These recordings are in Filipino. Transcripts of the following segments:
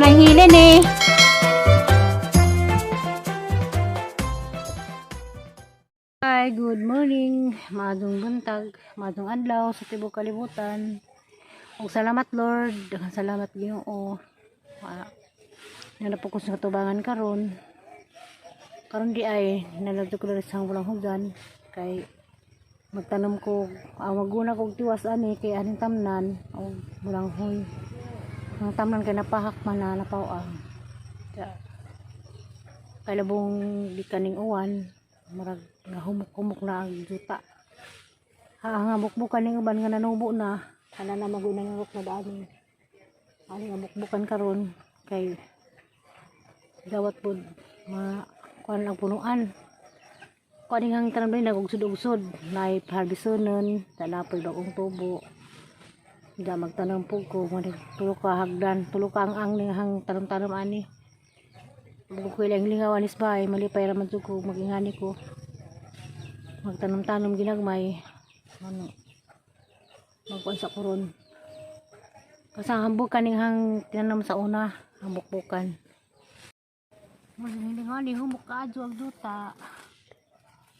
lang hilin eh. Hi, good morning. Madong buntag, madong adlaw sa tibok kalibutan. Ug salamat Lord, daghang salamat Ginoo. Na po ko sa katubangan karon. Karon di ay nalagto ko sa walang hugdan kay magtanom ko maguna kog tiwas ani kay aning tamnan o bulanghoy. Ang tamnan kay napahak man na napawang. Kay labong di kaning uwan marag nahumok-humok na ang juta. Nga bukbukan ning uban nga nanubo na kana na magoy na nurok na daan. Ani nga bukbukan karon kay dawat pud kuan ang punuan. Kuan ning hang tanan na og sud-sud nay harbisonon talapoy bagong tubo. Ida magtanom pug ko tulo ka hagdan, tulo ka ang ning hang tanom-tanom ani. Bugo ko ilang lingawan is bay malipay ra man jud ko magingani ko. Magtanom-tanom ginagmay ano magkuan sa kuron kasi hambog kaning hang tinanom sa una hambok-bukan hindi nga ni humok ka adyo ang duta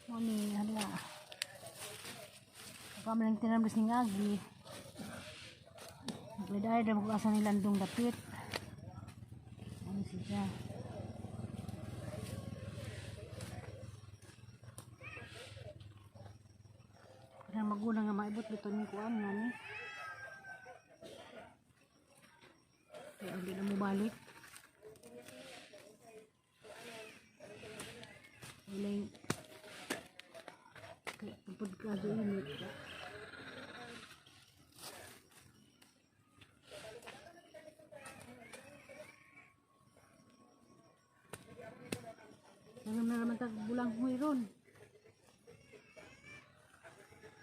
mami hala kami lang tinanom ning agi nagdaday na mag-asa ni landong dapit ano siya na maguna nga maibot bito ni kuan nga ni kaya hindi na mo balik ilay kaya pupod ka doon naman tag bulang huy ron.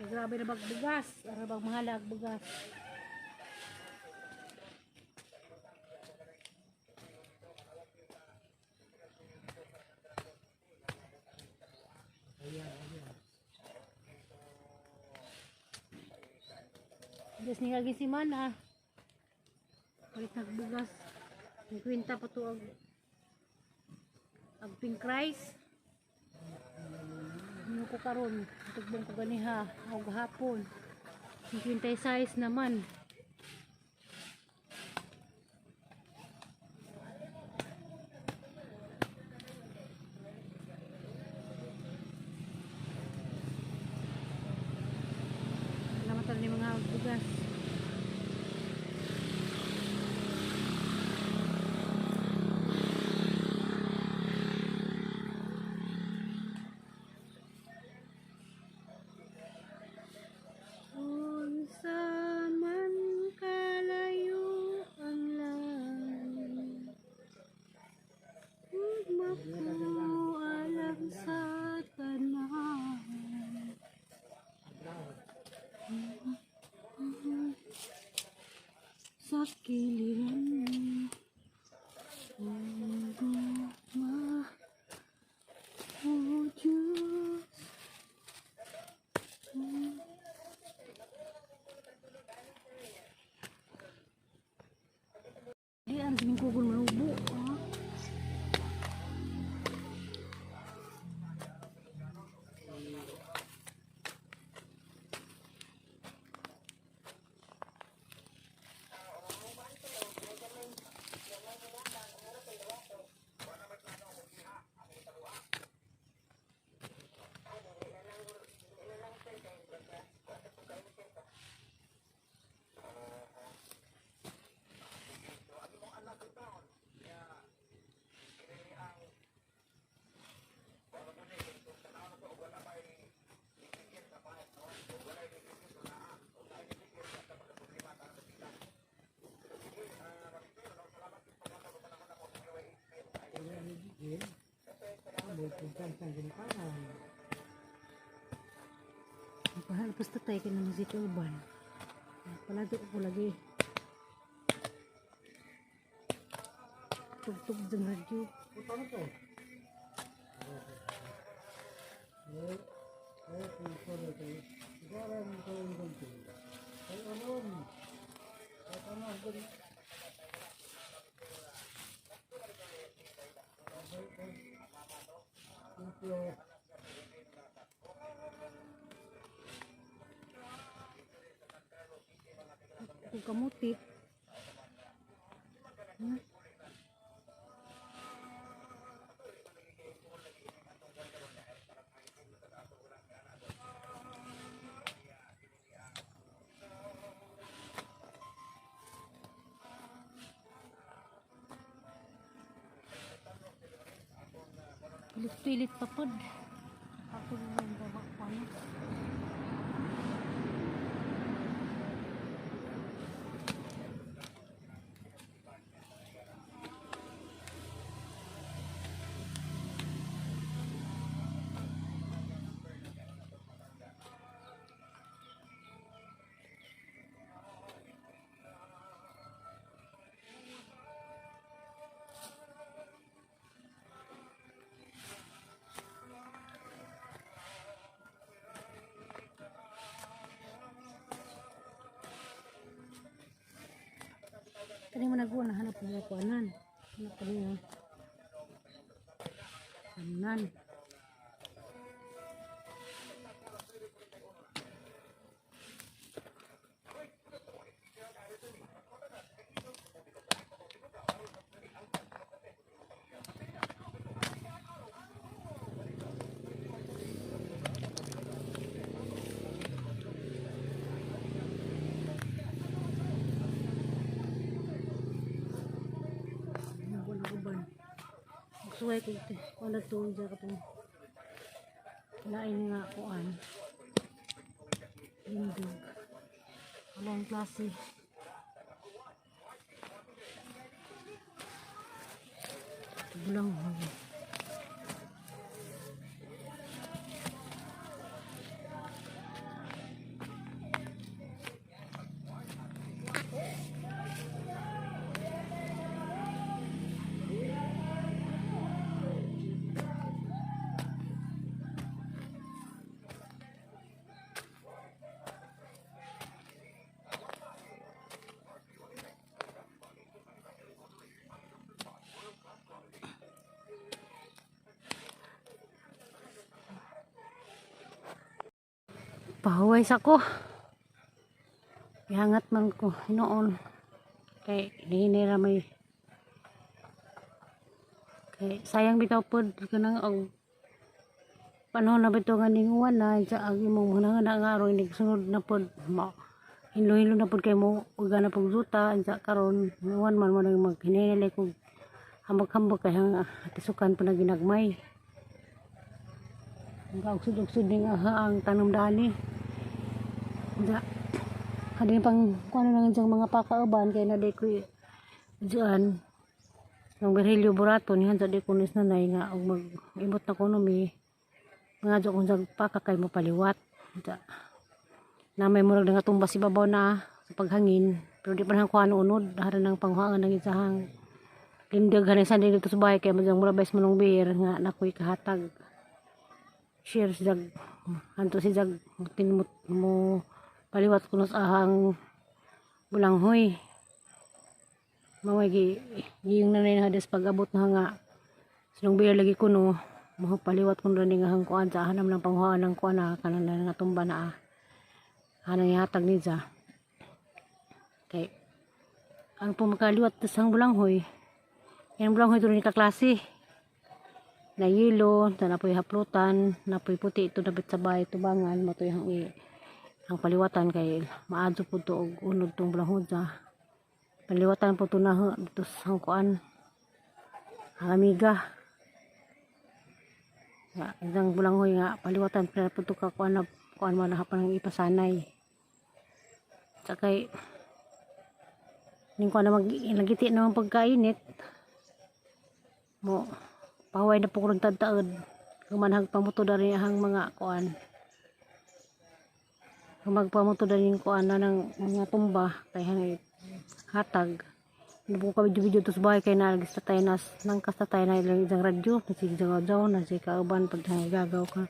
Ay, grabe na bagbugas. Ara bag mga lagbugas. Diyos ni kagi si Mana. Palit nagbugas. Ang kwinta pa to ag pink rice. Ano ko karon tugbong ko ganiha o gahapon 56 naman salamat rin yung mga bugas sa kiliran mo oh Diyos di ang siningkugol manubo basta tayo ka na musik urban palagi ko lagi tugtog ng radyo Kung kamuti. Pilit-pilit pa pod. Ako lang bawa ko ano. Kani mo nagawa na hanap ng kuanan. Hanap ko niya. Kanan. Suway ko ito. Kung nagtuon dyan ka itong lain nga kuan. Lindog. Wala yung klase. Bulang huli. Pahuway sa ko. Ihangat man ko noon. Kay hinira may kay sayang bitaw pod kanang og panahon na bitaw nga ninguwan na sa agi mong mga nga aron sunod na pod hinlo-hinlo na pod kay mo ug na pog juta sa karon nuwan man mo nang maghinilay kog hambak-hambak kay hang tisukan pa na ginagmay. Ang ugsod-ugsod ning ang tanumdani. Da. Kadi pang kuno nang jang mga pakauban kay na di ko diyan ng Virgilio Burato ni hansa di kunis nanay nga og mag-imot na kuno mi mga jo kung jag paka kay mo paliwat. Da. Na may murag nga tumbas ibabaw na sa paghangin pero di pa nang kuan unod haran nang panghuangan ng isahang lindag hanisan dito sa bahay kay majang mura bes manong beer nga nakoy kahatag. Share si jag hanto si jag tinmut mo paliwat kuno sa ahang bulanghoy mawagi giyong nanay na hades pag-abot na nga sinong beer lagi kuno mo paliwat kuno ning ahang kuan sa hanam ng panghuan ng kuan na kanan nga tumba na hanang ihatag ni ja kay ang pumakaliwat sa bulanghoy yan bulanghoy tuloy ni kaklase na yelo, na napoy haplutan, napoy puti ito nabit sa bahay tubangan, matoy ang paliwatan kay maadso po to og unod tong bulanghoy sa paliwatan po to na dito sa kuan ang amiga nga isang bulanghoy nga paliwatan pero po to ka kuan man hapan ng ipasanay sa kay ning kuan na maglagiti naman pagkainit mo pahuway na po kurang tadtaod kumanhag pamuto dari ang mga kuan magpamuto dari yung kuan na ng mga tumba kay hangay hatag nabuko ka video to sa bahay kay nalagis sa tayo nang kastatay na ilang isang radyo na si Jagaw na si kauban pag gagaw ka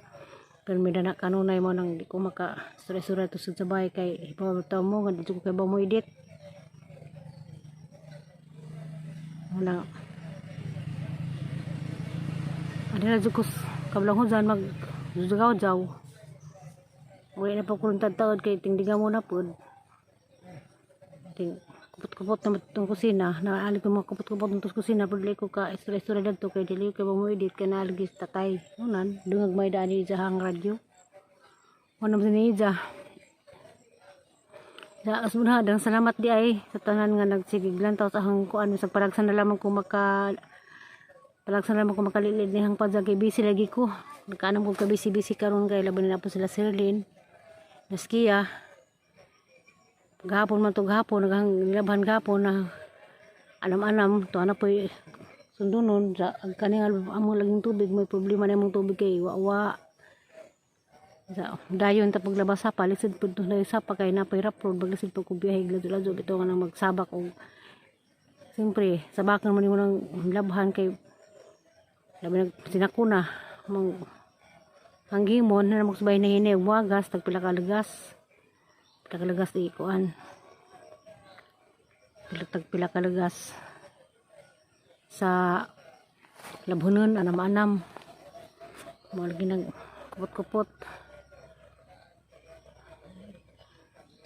pero may dana kanunay mo nang di ko maka sura-sura to sa bahay kay ipawataw mo nga dito ko kay ba mo edit wala ada jukos kablang hujan mag jaw-jaw. Wala na po kurang taod kay tingdigan mo na po. Ting kupot-kupot na itong kusina. Naali ko mga kupot-kupot ng kusina. Pagli ko ka istora-istora dito kay dili ko mo edit ka na algis tatay. Unan, dungag may daan ni hang radyo. Wanam sinija. Sa asbunhadang salamat di ay sa tanan nga nagsigiglan taw sa hang kuan sa paragsan na lamang ko makalilid ni hang padya kay busy lagi ko. Nagkaanam ko ka busy karon kay laban na po sila Sirlin. Naskiya. Gahapon man to gahapon naghang gahapon na anam-anam to ana poy sundunon sa kaning amo laging tubig may problema na imong tubig kay wa sa dayon ta paglabas sa palisid pud to na sa pa kay napay rapro baglasid pag kubiyahe gladyo bitaw nga nang magsabak og siyempre sabakan man nimo nang labhan kay labi sinakuna mong hanggimon na magsubay na hini og wagas tagpila ka lagas di kuan pila ka lagas sa labhonon anam-anam mo lagi nag kupot-kupot.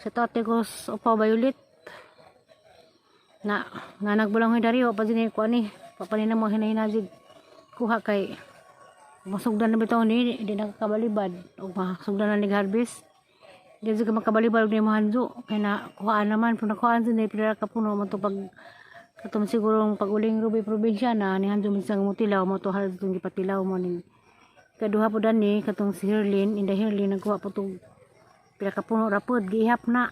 Sa tate ko upa violet na nagbulang hoy dari pa din ko ani papanin mo hinahinajid kuha kay masugdan na bitaw ni di nakakabalibad og masugdan na nig harvest di ka makabalibad ni mahanjo kay na kuhaan naman pud nakuhaan din pila ka puno man to pag katum sigurong paguling Ruby probinsya na ni hanjo misang mutilaw mo to hal tong gipatilaw mo ni kaduha po dani katong si Herlin inda Herlin nagkuha po tong pila ka puno rapod giihap na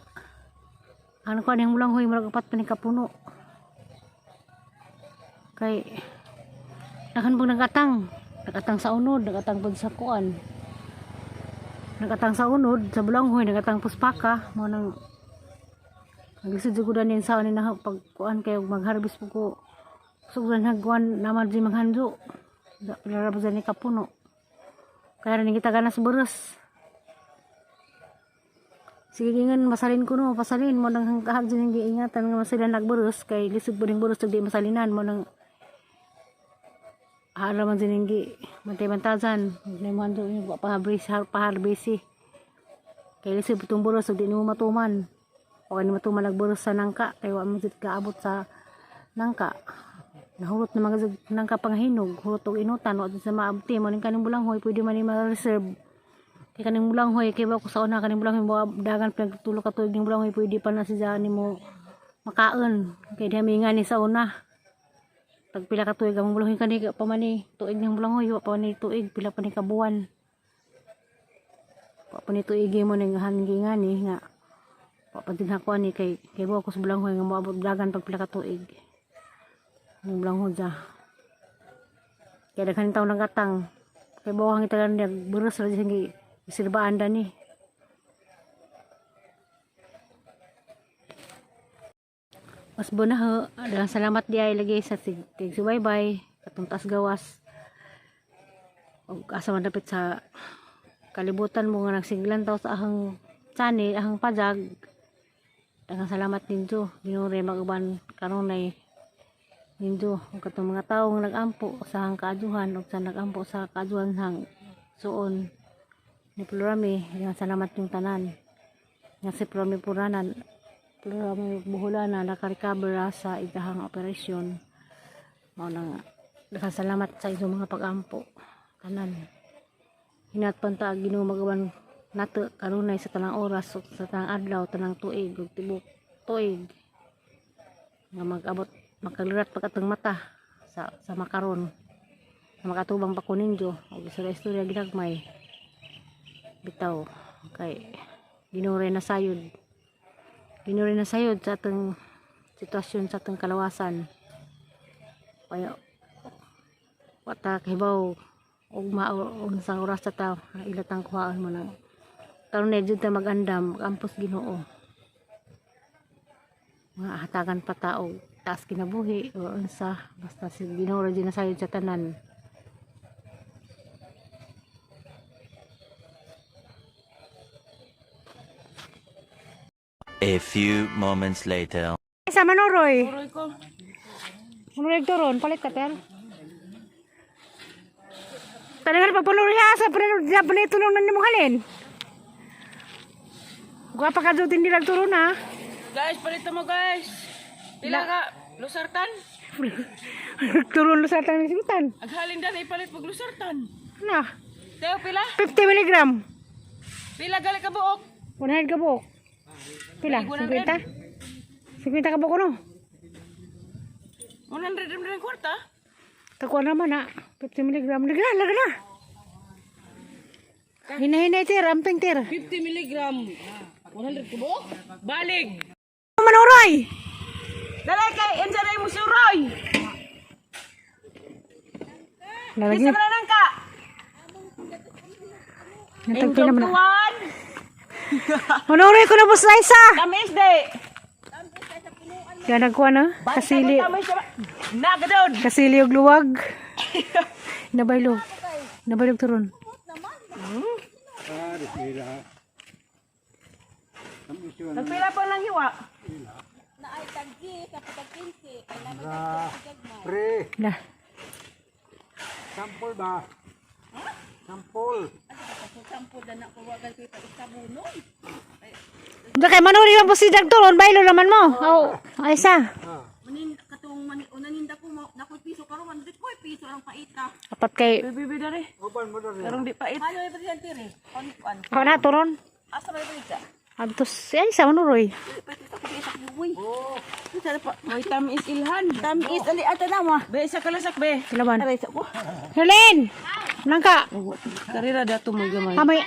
ano ko aning mulang hoy murag upat pa ni ka puno kay nakan pag nakatang sa unod nakatang pud sa kuan nakatang sa unod sa bulanghoy nakatang puspaka mo nang nagisud ko danin sa ani na pag kuan kay mag-harvest po ko sugdan hagwan naman di maghanjo pila ra ni ka puno kaya rin kita ganas beres. Sige ngan masalin ko no, pasalin mo nang kahag din giingatan nga masalan nagberes kay lisod buding beres di masalinan mo nang haraman din gi mantay-mantazan ni mo ando ni paharbisi. Kay lisod putong beres di mo matuman. O ni matuman nagberes sa nangka kay wa mo jud kaabot sa nangka. Nahulot na mga nangka panghinog, hulot og inutan wa sa maabti mo ning kaning bulanghoy pwede man ni ma-reserve. Kay kaning bulanghoy kay ba ko sa una kaning bulanghoy dagan pinagtulo ka tuig ning bulanghoy pwede pa na siya nimo makaon kay dami nga ni sa una pag pila ka tuig ang bulanghoy kani pa man ni tuig ning bulanghoy wa pa ni tuig pila pa ni kabuwan pa ni tuig mo ning hangi nga ni nga pa din ako ni kay ba ko sa bulanghoy nga moabot dagan pag pila ka tuig ning bulanghoy ja kay daghan taw nang katang kay bawang itagan nagberes ra sige isirbaan dani. Mas bunaho, dalang salamat di ay lagi sa bye-bye, katong taas gawas. Og asa man dapit sa kalibutan mo nga nagsiglan taw sa ahang channel, ahang pajag. Dalang salamat ninyo, ginure mag-uban kanunay ninyo. Og katong mga tawo nga nag-ampo sa hang kaaduhan og sa nag-ampo sa kaaduhan hang suon. Ni Plurami, nga salamat yung tanan. Nga si Plurami Puranan, Plurami Buhulana, nakarecover sa itahang operasyon. Mao nang nakasalamat sa inyong mga pag-ampo. Tanan. Hinatpanta Ginoo magawan nato kanunay sa tanang oras o sa tanang adlaw, tanang tuig ug tibok tuig. Nga mag-abot makalurat pagkatong mata sa makaron. Makatubang pa ko ninyo og istorya ginagmay. Bitaw kay ginure na sayod sa atong sitwasyon sa atong kalawasan kaya wata kahibaw og unsang oras ta ilatang kuhaan mo nang karon na jud ta magandam mag-ampos Ginoo mga hatagan pa tao taas kinabuhi o unsa basta si Ginoo ra jud na sayod sa tanan. A few moments later. Sa Manoroy. Manoroy to ron, palit ka ter. Talaga pagpunong siya sa panitunan ni mong halin. Gua pa ka dutin di nagturo na. Guys, palito mo guys. Pila ka lusartan? Turun sa tang simitan. Aghalin dan ipalit pag lusartan. Na, Teo pila? 50 mg. Pila gali ka buok? 100 ka buok. Pila? 50? 50 ka buok no? 100 rin kwarta? Kakuha naman na. 50 mg. Laga na. Hina-hina tir, amping tir. 50 mg. 100 ka buok? Balig. Manuroy! Dali kay ensaray mo si Roy. Lalagi. Isa man ka. Natagpil naman na. Tuwan. Manuroy ko na po sa isa. Tamis de. Kaya nagkuha na. Kasili. Nagadon. Kasili og luwag. Nabaylog. Nabaylog turon. Nagpila pa lang hiwa. Na. Sampol ba? Sampol. Hindi kay Manuroy yung po si Dagturon. Baylo naman mo. Oh, ay isa. Manin katong unaninda ko dako piso karon 100 ko piso ang paita. Apat kay. Bibi dare. Uban mo rin. Karong di pait. Ano yung presidente re? On. Ako na turon. Asa ba yung ka? Abtos. Ay isa Manuroy. May tamis ilhan. Tamis ali ata na mo. Be isa kalasak be. Kilaban. Aray sa ko. Helen! Nangka. Karira dato mo gamay. Hamay.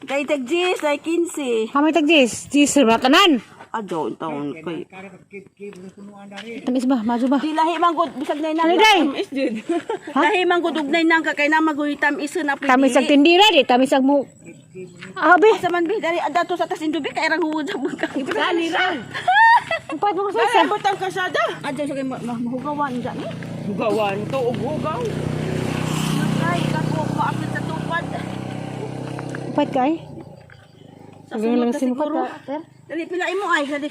Kay tag G's ay 15. Hamay tagjis. Jis. Ratanan. Adyo taon kay. Tamis ba? Maju ba? Di lahi man gud bisag nay nang. Ano, day? Tamis jud. Lahi man gud ugnay nang kay na magoy tamis na pwede. Tamis ang tindira di. Tamis ang mo. Abi. Sa man bi dari adato sa tas indubi kay rang huwad sa bangkang. Dali ra. Upat mo sa Sa isa. butang kasada. Adyo sa kay mahugawan dyan. Hugawan to ug hugaw. Ay kako maapit sa tupad. Upat kay. Sa Hanggang sunod lang na sinukat siguro. ka. Dali pilay mo ay dali.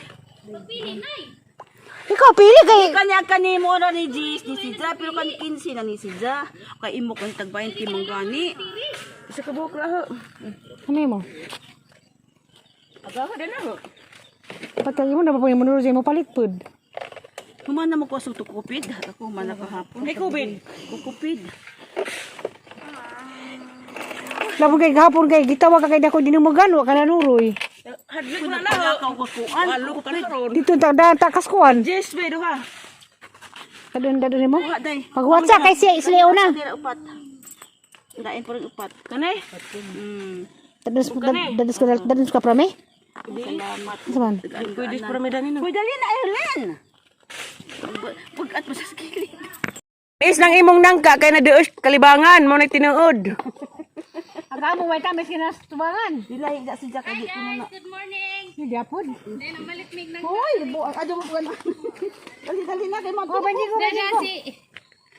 Ikaw pili kay. Kanya kanimo na ni Gis ni Sidra pero kan 15 na ni Sidra. Kay imo kan tag 20 manggani. Isa ka buok ra ho. Ano mo? Aga din ho. Upat kay mo na pa yung Manuroy mo palit pud. Humana mo ko sa tukupid. Ako man kahapon. Hey Kubid. Kukupid. Labon kay gahapon kay gitawag ka kay dako dinumagan wa kana Nuroy. Hadlok na na ho. Kukuan. Walo ka ron. Dito ta takas kuan. Jess be do ha. Kadun mo. Wa day. Pag WhatsApp kay siya isleo na. Dira upat. Dain pa rin upat. Kanay? Dadus ka prame? Salamat. Saban. Pwede para may dani na. Pwede dali na Erlen. Pag-at mo sa skili. Is nang imong nangka kay na deus kalibangan mo na tinuod. Aga mo way tamis kinas tubangan. Dilay da si Jack agi kuno na. Good morning. Ni diapod. Then malikmig ng Hoy, buang adyo mo kuan. Dali na kay mag. Dada si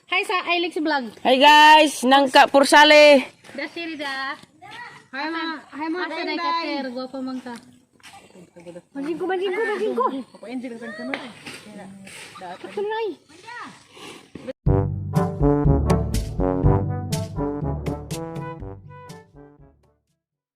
Hi sa Alex Vlog. Hi guys, nangka pursale. Da sirida. Hi ma sa day kater, guwapo man ka. Manjing ko. Ako enjoy ka kanunay.